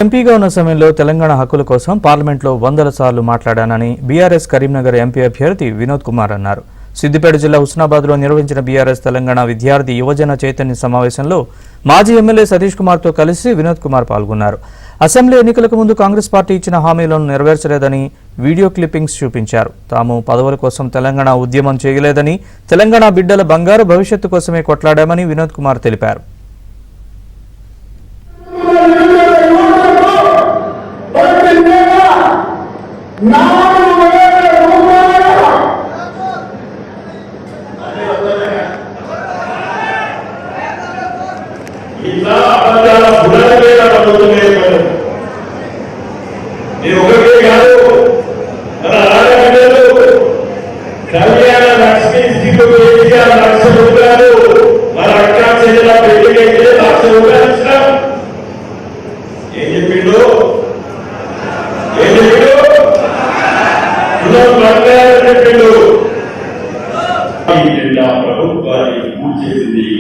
ఎంపీగా ఉన్న సమయంలో తెలంగాణ హక్కుల కోసం పార్లమెంట్లో వందల సార్లు మాట్లాడానని బీఆర్ఎస్ కరీంనగర్ ఎంపీ అభ్యర్థి వినోద్ కుమార్ అన్నారు. సిద్దిపేట జిల్లా హుస్నాబాద్లో నిర్వహించిన బీఆర్ఎస్ తెలంగాణ విద్యార్థి యువజన చైతన్య సమావేశంలో మాజీ ఎమ్మెల్యే సతీష్ కుమార్తో కలిసి వినోద్ కుమార్ పాల్గొన్నారు. అసెంబ్లీ ఎన్నికలకు ముందు కాంగ్రెస్ పార్టీ ఇచ్చిన హామీలను నెరవేర్చలేదని వీడియో క్లిప్పింగ్స్ చూపించారు. తాము పదవుల కోసం తెలంగాణ ఉద్యమం చేయలేదని, తెలంగాణ బిడ్డల బంగారు భవిష్యత్తు కోసమే కొట్లాడామని వినోద్ కుమార్ తెలిపారు. కళ్యాణ లక్ష్మి లక్ష రూపాయలు మన అక్క చెల్లెల పెళ్లికైతే ₹1,00,000 ఇచ్చినాం. ఏం చెప్పిండు చెప్పిండు ప్రభుత్వాన్ని పూర్తి చేసింది.